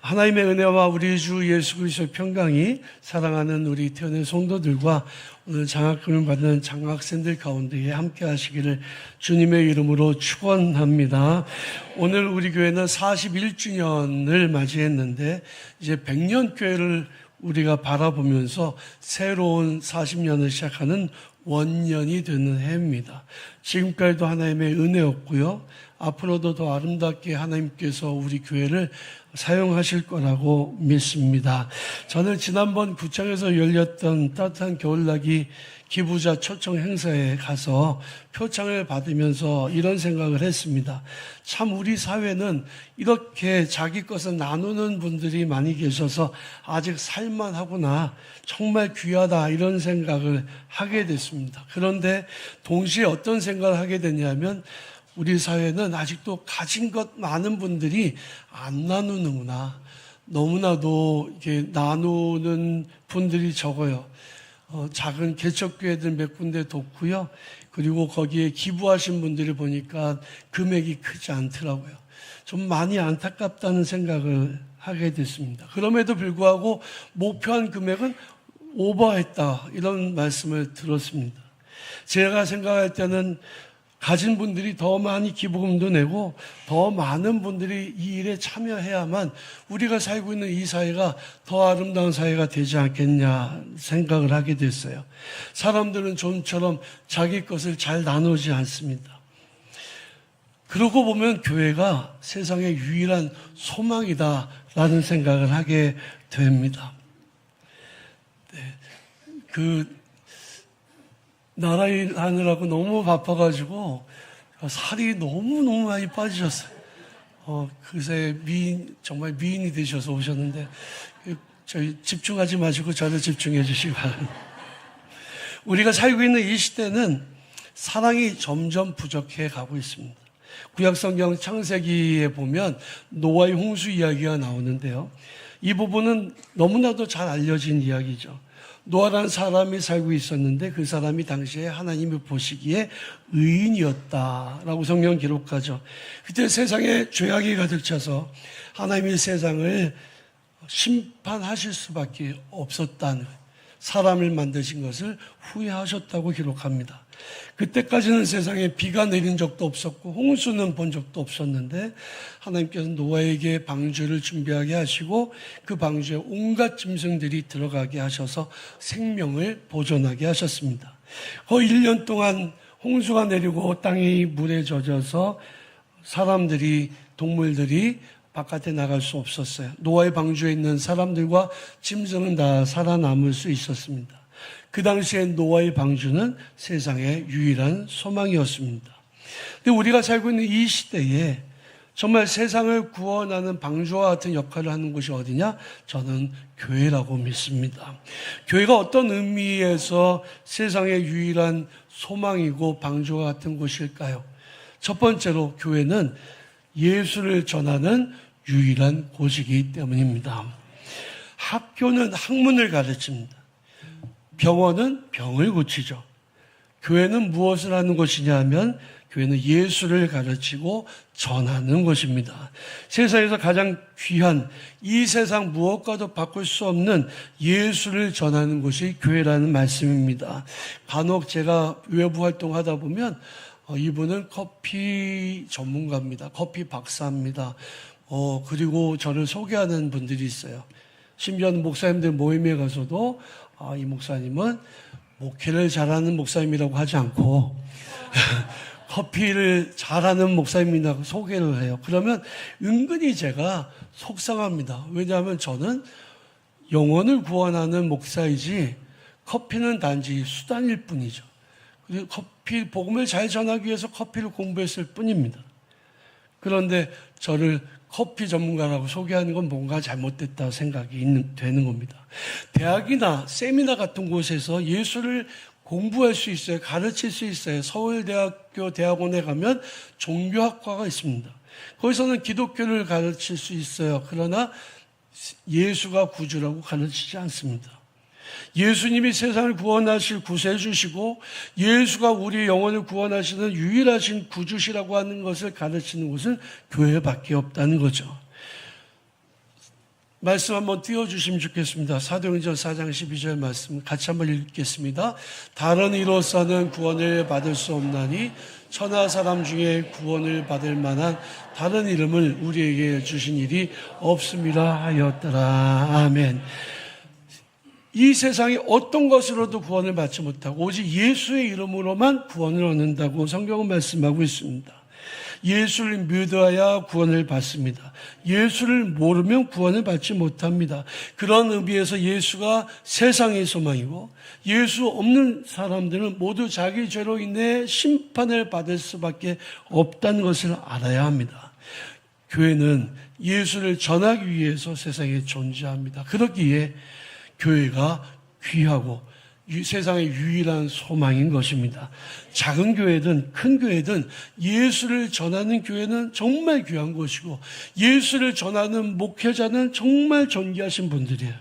하나님의 은혜와 우리 주 예수 그리스도의 평강이 사랑하는 우리 태어난 성도들과 오늘 장학금을 받는 장학생들 가운데에 함께 하시기를 주님의 이름으로 축원합니다. 오늘 우리 교회는 41주년을 맞이했는데 이제 100년 교회를 우리가 바라보면서 새로운 40년을 시작하는 원년이 되는 해입니다. 지금까지도 하나님의 은혜였고요. 앞으로도 더 아름답게 하나님께서 우리 교회를 사용하실 거라고 믿습니다. 저는 지난번 구청에서 열렸던 따뜻한 겨울나기 기부자 초청 행사에 가서 표창을 받으면서 이런 생각을 했습니다. 참 우리 사회는 이렇게 자기 것을 나누는 분들이 많이 계셔서 아직 살만하구나, 정말 귀하다 이런 생각을 하게 됐습니다. 그런데 동시에 어떤 생각을 하게 되냐면 우리 사회는 아직도 가진 것 많은 분들이 안 나누는구나. 너무나도 이렇게 나누는 분들이 적어요. 작은 개척교회들 몇 군데 돕고요. 그리고 거기에 기부하신 분들을 보니까 금액이 크지 않더라고요. 좀 많이 안타깝다는 생각을 하게 됐습니다. 그럼에도 불구하고 목표한 금액은 오버했다, 이런 말씀을 들었습니다. 제가 생각할 때는 가진 분들이 더 많이 기부금도 내고 더 많은 분들이 이 일에 참여해야만 우리가 살고 있는 이 사회가 더 아름다운 사회가 되지 않겠냐 생각을 하게 됐어요. 사람들은 좀처럼 자기 것을 잘 나누지 않습니다. 그러고 보면 교회가 세상의 유일한 소망이다라는 생각을 하게 됩니다. 나라 일 하느라고 너무 바빠가지고 살이 너무너무 많이 빠지셨어요. 그새 정말 미인이 되셔서 오셨는데, 저희 집중하지 마시고 저를 집중해 주시기 바랍니다. 우리가 살고 있는 이 시대는 사랑이 점점 부족해 가고 있습니다. 구약성경 창세기에 보면 노아의 홍수 이야기가 나오는데요. 이 부분은 너무나도 잘 알려진 이야기죠. 노아라는 사람이 살고 있었는데 그 사람이 당시에 하나님이 보시기에 의인이었다라고 성경 기록하죠. 그때 세상에 죄악이 가득 차서 하나님이 세상을 심판하실 수밖에 없었다는, 사람을 만드신 것을 후회하셨다고 기록합니다. 그때까지는 세상에 비가 내린 적도 없었고 홍수는 본 적도 없었는데 하나님께서 노아에게 방주를 준비하게 하시고 그 방주에 온갖 짐승들이 들어가게 하셔서 생명을 보존하게 하셨습니다. 거의 1년 동안 홍수가 내리고 땅이 물에 젖어서 사람들이, 동물들이 바깥에 나갈 수 없었어요. 노아의 방주에 있는 사람들과 짐승은 다 살아남을 수 있었습니다. 그 당시에 노아의 방주는 세상의 유일한 소망이었습니다. 근데 우리가 살고 있는 이 시대에 정말 세상을 구원하는 방주와 같은 역할을 하는 곳이 어디냐? 저는 교회라고 믿습니다. 교회가 어떤 의미에서 세상의 유일한 소망이고 방주와 같은 곳일까요? 첫 번째로 교회는 예수를 전하는 유일한 곳이기 때문입니다. 학교는 학문을 가르칩니다. 병원은 병을 고치죠. 교회는 무엇을 하는 곳이냐 하면 교회는 예수를 가르치고 전하는 곳입니다. 세상에서 가장 귀한, 이 세상 무엇과도 바꿀 수 없는 예수를 전하는 곳이 교회라는 말씀입니다. 간혹 제가 외부 활동하다 보면 이분은 커피 전문가입니다. 커피 박사입니다. 그리고 저를 소개하는 분들이 있어요. 심지어는 목사님들 모임에 가서도 이 목사님은 목회를 잘하는 목사님이라고 하지 않고 커피를 잘하는 목사님이라고 소개를 해요. 그러면 은근히 제가 속상합니다. 왜냐하면 저는 영혼을 구원하는 목사이지 커피는 단지 수단일 뿐이죠. 그리고 복음을 잘 전하기 위해서 커피를 공부했을 뿐입니다. 그런데 저를 커피 전문가라고 소개하는 건 뭔가 잘못됐다 생각이 되는 겁니다. 대학이나 세미나 같은 곳에서 예수를 공부할 수 있어요. 가르칠 수 있어요. 서울대학교 대학원에 가면 종교학과가 있습니다. 거기서는 기독교를 가르칠 수 있어요. 그러나 예수가 구주라고 가르치지 않습니다. 예수님이 세상을 구원하실 구세주시고 예수가 우리 영혼을 구원하시는 유일하신 구주시라고 하는 것을 가르치는 곳은 교회밖에 없다는 거죠. 말씀 한번 띄워주시면 좋겠습니다. 사도행전 4장 12절 말씀 같이 한번 읽겠습니다. 다른 이로서는 구원을 받을 수 없나니 천하 사람 중에 구원을 받을 만한 다른 이름을 우리에게 주신 일이 없음이라 하였더라. 아멘. 이 세상에 어떤 것으로도 구원을 받지 못하고 오직 예수의 이름으로만 구원을 얻는다고 성경은 말씀하고 있습니다. 예수를 믿어야 구원을 받습니다. 예수를 모르면 구원을 받지 못합니다. 그런 의미에서 예수가 세상의 소망이고 예수 없는 사람들은 모두 자기 죄로 인해 심판을 받을 수밖에 없다는 것을 알아야 합니다. 교회는 예수를 전하기 위해서 세상에 존재합니다. 그렇기에 교회가 귀하고 세상의 유일한 소망인 것입니다. 작은 교회든 큰 교회든 예수를 전하는 교회는 정말 귀한 것이고 예수를 전하는 목회자는 정말 존귀하신 분들이에요.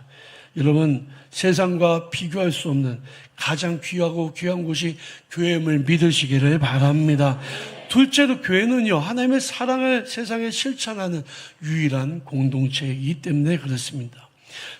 여러분, 세상과 비교할 수 없는 가장 귀하고 귀한 곳이 교회임을 믿으시기를 바랍니다. 둘째로 교회는요, 하나님의 사랑을 세상에 실천하는 유일한 공동체이기 때문에 그렇습니다.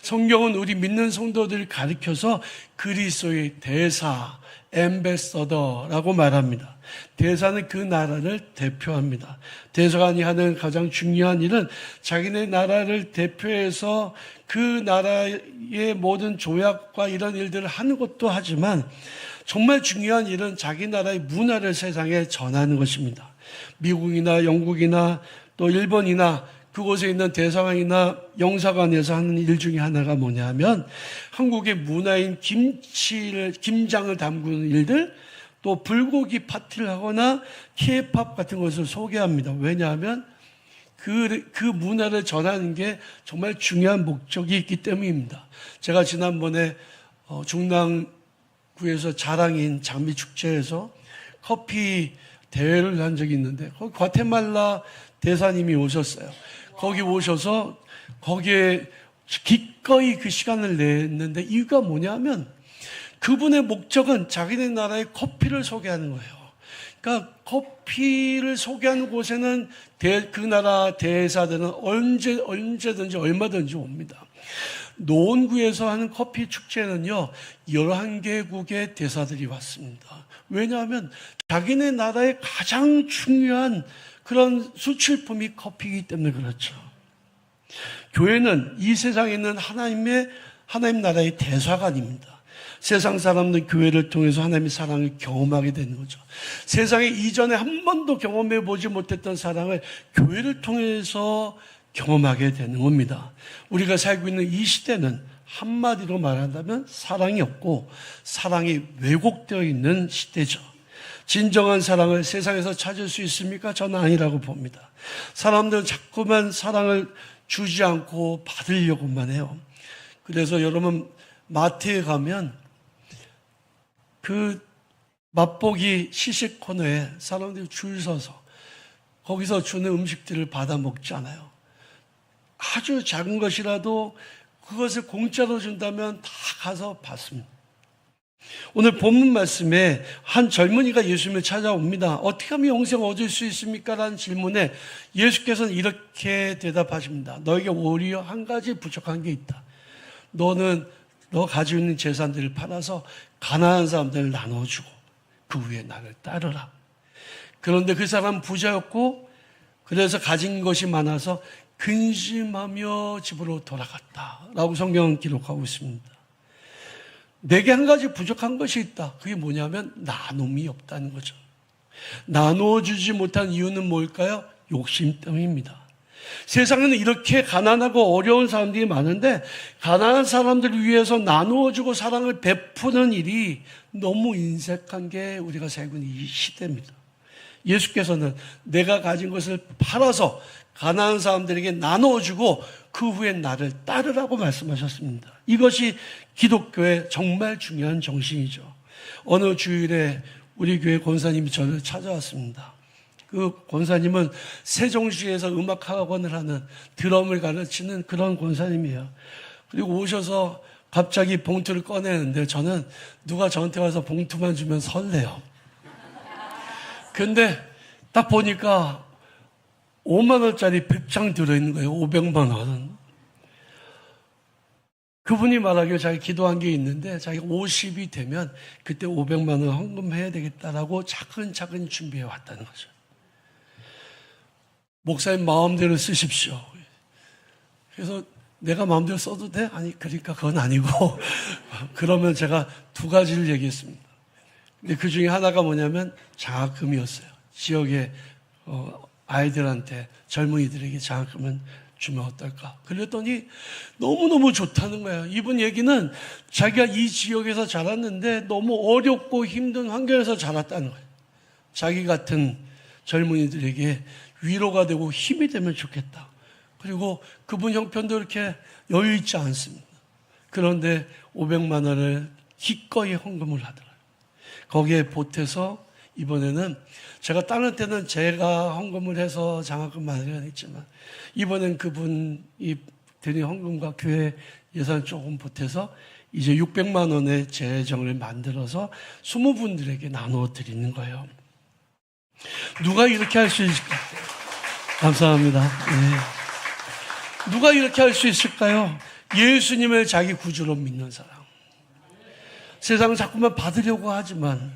성경은 우리 믿는 성도들을 가리켜서 그리스도의 대사, 앰베서더라고 말합니다. 대사는 그 나라를 대표합니다. 대사관이 하는 가장 중요한 일은 자기네 나라를 대표해서 그 나라의 모든 조약과 이런 일들을 하는 것도 하지만 정말 중요한 일은 자기 나라의 문화를 세상에 전하는 것입니다. 미국이나 영국이나 또 일본이나 그곳에 있는 대사관이나 영사관에서 하는 일 중에 하나가 뭐냐면 한국의 문화인 김장을 담그는 일들, 또 불고기 파티를 하거나 케이팝 같은 것을 소개합니다. 왜냐하면 그 문화를 전하는 게 정말 중요한 목적이 있기 때문입니다. 제가 지난번에 중랑구에서 자랑인 장미축제에서 커피 대회를 한 적이 있는데 거기 과테말라 대사님이 오셨어요. 거기 오셔서 거기에 기꺼이 그 시간을 냈는데 이유가 뭐냐면 그분의 목적은 자기네 나라의 커피를 소개하는 거예요. 그러니까 커피를 소개하는 곳에는 그 나라 대사들은 언제든지 얼마든지 옵니다. 노원구에서 하는 커피 축제는요, 11개국의 대사들이 왔습니다. 왜냐하면 자기네 나라의 가장 중요한 그런 수출품이 커피이기 때문에 그렇죠. 교회는 이 세상에 있는 하나님 나라의 대사관입니다. 세상 사람들은 교회를 통해서 하나님의 사랑을 경험하게 되는 거죠. 세상에 이전에 한 번도 경험해 보지 못했던 사랑을 교회를 통해서 경험하게 되는 겁니다. 우리가 살고 있는 이 시대는 한마디로 말한다면 사랑이 없고 사랑이 왜곡되어 있는 시대죠. 진정한 사랑을 세상에서 찾을 수 있습니까? 저는 아니라고 봅니다. 사람들은 자꾸만 사랑을 주지 않고 받으려고만 해요. 그래서 여러분 마트에 가면 그 맛보기 시식 코너에 사람들이 줄 서서 거기서 주는 음식들을 받아 먹잖아요. 아주 작은 것이라도 그것을 공짜로 준다면 다 가서 받습니다. 오늘 본문 말씀에 한 젊은이가 예수님을 찾아옵니다. 어떻게 하면 영생을 얻을 수 있습니까? 라는 질문에 예수께서는 이렇게 대답하십니다. 너에게 오히려 한 가지 부족한 게 있다. 너 가지고 있는 재산들을 팔아서 가난한 사람들을 나눠주고 그 후에 나를 따르라. 그런데 그 사람은 부자였고 그래서 가진 것이 많아서 근심하며 집으로 돌아갔다라고 성경은 기록하고 있습니다. 내게 한 가지 부족한 것이 있다. 그게 뭐냐면 나눔이 없다는 거죠. 나누어주지 못한 이유는 뭘까요? 욕심 때문입니다. 세상에는 이렇게 가난하고 어려운 사람들이 많은데 가난한 사람들을 위해서 나누어주고 사랑을 베푸는 일이 너무 인색한 게 우리가 살고 있는 이 시대입니다. 예수께서는 내가 가진 것을 팔아서 가난한 사람들에게 나누어주고 그 후에 나를 따르라고 말씀하셨습니다. 이것이 기독교의 정말 중요한 정신이죠. 어느 주일에 우리 교회 권사님이 저를 찾아왔습니다. 그 권사님은 세종시에서 음악학원을 하는 드럼을 가르치는 그런 권사님이에요. 그리고 오셔서 갑자기 봉투를 꺼내는데 저는 누가 저한테 와서 봉투만 주면 설레요. 근데 딱 보니까 5만 원짜리 100장 들어있는 거예요. 500만 원. 그분이 말하기를 자기 기도한 게 있는데 자기가 50이 되면 그때 500만 원 헌금해야 되겠다라고 차근차근 준비해 왔다는 거죠. 목사님 마음대로 쓰십시오. 그래서 내가 마음대로 써도 돼? 아니, 그러니까 그건 아니고 그러면 제가 두 가지를 얘기했습니다. 근데 그 중에 하나가 뭐냐면 장학금이었어요. 지역의 아이들한테, 젊은이들에게 장학금은 주면 어떨까? 그랬더니 너무너무 좋다는 거예요. 이분 얘기는 자기가 이 지역에서 자랐는데 너무 어렵고 힘든 환경에서 자랐다는 거예요. 자기 같은 젊은이들에게 위로가 되고 힘이 되면 좋겠다. 그리고 그분 형편도 이렇게 여유 있지 않습니다. 그런데 500만 원을 기꺼이 헌금을 하더라고요. 거기에 보태서 이번에는 제가 다른 때는 제가 헌금을 해서 장학금 마련했지만 이번엔 그분이 드린 헌금과 교회 예산 조금 보태서 이제 600만 원의 재정을 만들어서 20분들에게 나누어 드리는 거예요. 누가 이렇게 할 수 있을까? 감사합니다. 네. 누가 이렇게 할 수 있을까요? 예수님을 자기 구주로 믿는 사람. 세상은 자꾸만 받으려고 하지만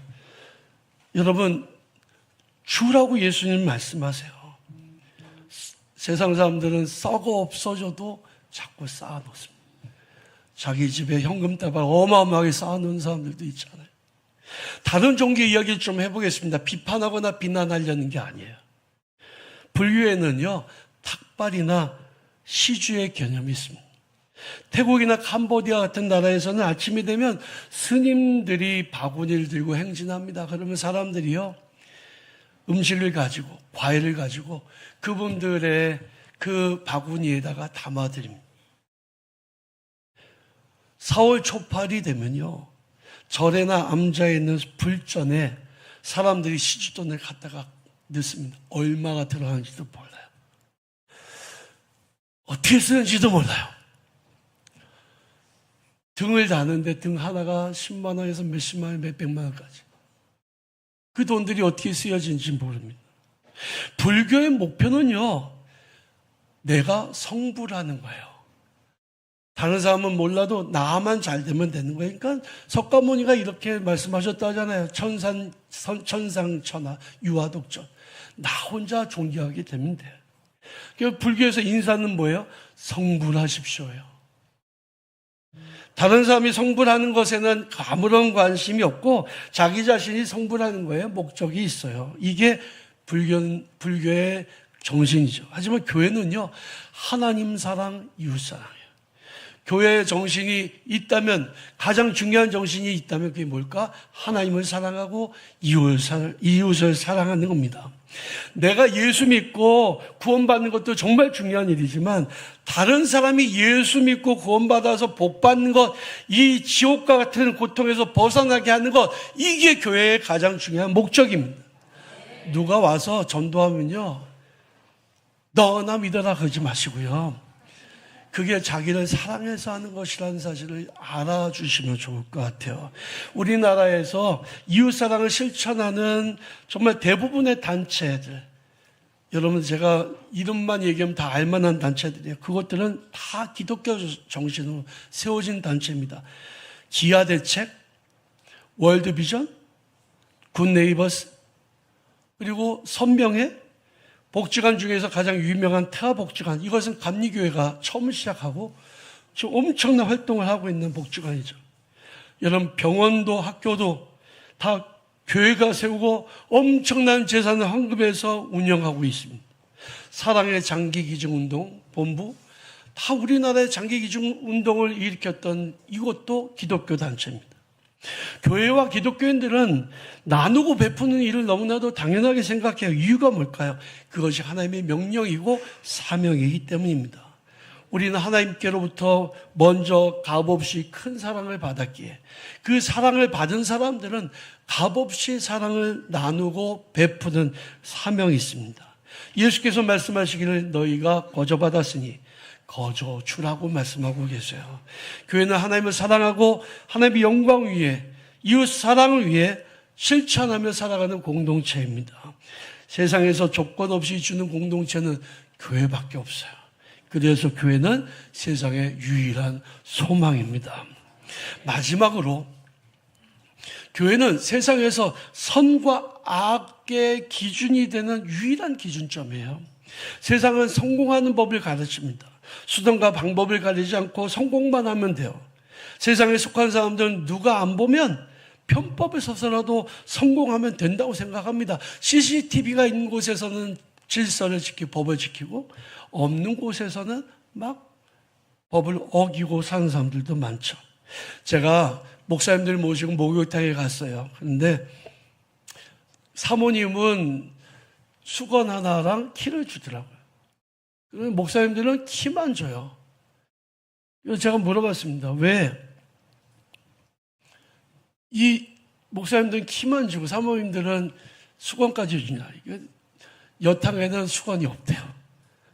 여러분, 주라고 예수님 말씀하세요. 세상 사람들은 썩어 없어져도 자꾸 쌓아놓습니다. 자기 집에 현금다발 어마어마하게 쌓아놓은 사람들도 있잖아요. 다른 종교 이야기를 좀 해보겠습니다. 비판하거나 비난하려는 게 아니에요. 불교에는요, 탁발이나 시주의 개념이 있습니다. 태국이나 캄보디아 같은 나라에서는 아침이 되면 스님들이 바구니를 들고 행진합니다. 그러면 사람들이요, 음식을 가지고, 과일을 가지고 그분들의 그 바구니에다가 담아드립니다. 4월 초팔이 되면요, 절에나 암자에 있는 불전에 사람들이 시주돈을 갖다가 넣습니다. 얼마가 들어가는지도 몰라요. 어떻게 쓰는지도 몰라요. 등을 다는데 등 하나가 10만 원에서 몇십만 원, 몇백만 원까지. 그 돈들이 어떻게 쓰여진지 모릅니다. 불교의 목표는요, 내가 성불하는 거예요. 다른 사람은 몰라도 나만 잘 되면 되는 거예요. 그러니까 석가모니가 이렇게 말씀하셨다잖아요. 천상천하 유아독존. 나 혼자 존경하게 되면 돼요. 그러니까 불교에서 인사는 뭐예요? 성불하십시오예요. 다른 사람이 성불하는 것에는 아무런 관심이 없고 자기 자신이 성불하는 거에 목적이 있어요. 이게 불교의 정신이죠. 하지만 교회는요, 하나님 사랑, 이웃 사랑이에요. 교회의 정신이 있다면, 가장 중요한 정신이 있다면 그게 뭘까? 하나님을 사랑하고 이웃을 사랑하는 겁니다. 내가 예수 믿고 구원받는 것도 정말 중요한 일이지만 다른 사람이 예수 믿고 구원받아서 복받는 것, 이 지옥과 같은 고통에서 벗어나게 하는 것, 이게 교회의 가장 중요한 목적입니다. 누가 와서 전도하면요, 너나 믿어라 그러지 마시고요, 그게 자기를 사랑해서 하는 것이라는 사실을 알아주시면 좋을 것 같아요. 우리나라에서 이웃사랑을 실천하는 정말 대부분의 단체들, 여러분 제가 이름만 얘기하면 다 알만한 단체들이에요. 그것들은 다 기독교 정신으로 세워진 단체입니다. 기아대책, 월드비전, 굿네이버스, 그리고 선명회, 복지관 중에서 가장 유명한 태아복지관, 이것은 감리교회가 처음 시작하고 지금 엄청난 활동을 하고 있는 복지관이죠. 여러분, 병원도 학교도 다 교회가 세우고 엄청난 재산을 헌금해서 운영하고 있습니다. 사랑의 장기기증운동 본부, 다 우리나라의 장기기증운동을 일으켰던 이것도 기독교 단체입니다. 교회와 기독교인들은 나누고 베푸는 일을 너무나도 당연하게 생각해요. 이유가 뭘까요? 그것이 하나님의 명령이고 사명이기 때문입니다. 우리는 하나님께로부터 먼저 값없이 큰 사랑을 받았기에 그 사랑을 받은 사람들은 값없이 사랑을 나누고 베푸는 사명이 있습니다. 예수께서 말씀하시기를 너희가 거저 받았으니 거저 주라고 말씀하고 계세요. 교회는 하나님을 사랑하고 하나님의 영광 위에, 이웃 사랑을 위해 실천하며 살아가는 공동체입니다. 세상에서 조건 없이 주는 공동체는 교회밖에 없어요. 그래서 교회는 세상의 유일한 소망입니다. 마지막으로 교회는 세상에서 선과 악의 기준이 되는 유일한 기준점이에요. 세상은 성공하는 법을 가르칩니다. 수단과 방법을 가리지 않고 성공만 하면 돼요. 세상에 속한 사람들은 누가 안 보면 편법에 서서라도 성공하면 된다고 생각합니다. CCTV가 있는 곳에서는 질서를 지키고 법을 지키고, 없는 곳에서는 막 법을 어기고 사는 사람들도 많죠. 제가 목사님들 모시고 목욕탕에 갔어요. 그런데 사모님은 수건 하나랑 키를 주더라고요. 목사님들은 키만 줘요. 그래서 제가 물어봤습니다. 왜? 이 목사님들은 키만 주고 사모님들은 수건까지 주냐? 여탕에는 수건이 없대요.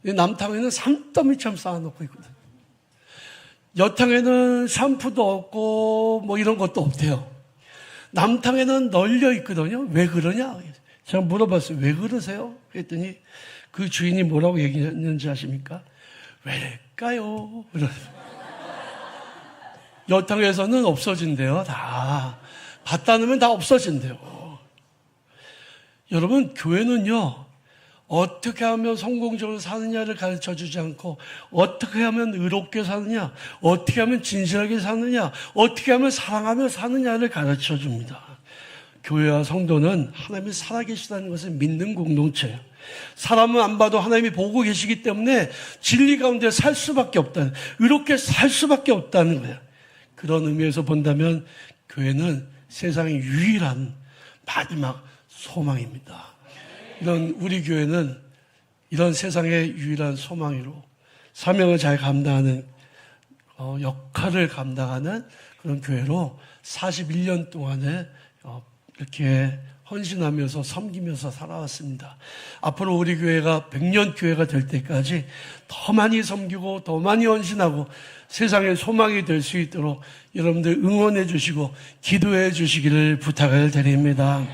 남탕에는 산더미처럼 쌓아놓고 있거든요. 여탕에는 샴푸도 없고 뭐 이런 것도 없대요. 남탕에는 널려 있거든요. 왜 그러냐? 제가 물어봤어요. 왜 그러세요? 그랬더니 그 주인이 뭐라고 얘기했는지 아십니까? 왜일까요? 여탕에서는 없어진대요. 다 갖다 놓으면 다 없어진대요. 여러분, 교회는요, 어떻게 하면 성공적으로 사느냐를 가르쳐 주지 않고, 어떻게 하면 의롭게 사느냐, 어떻게 하면 진실하게 사느냐, 어떻게 하면 사랑하며 사느냐를 가르쳐 줍니다. 교회와 성도는 하나님이 살아계시다는 것을 믿는 공동체예요. 사람은 안 봐도 하나님이 보고 계시기 때문에 진리 가운데 살 수밖에 없다는, 의롭게 살 수밖에 없다는 거예요. 그런 의미에서 본다면 교회는 세상의 유일한 마지막 소망입니다. 이런 우리 교회는 이런 세상의 유일한 소망으로 사명을 잘 감당하는 역할을 감당하는 그런 교회로 41년 동안에 이렇게 헌신하면서 섬기면서 살아왔습니다. 앞으로 우리 교회가 100년 교회가 될 때까지 더 많이 섬기고 더 많이 헌신하고 세상의 소망이 될 수 있도록 여러분들 응원해 주시고 기도해 주시기를 부탁을 드립니다.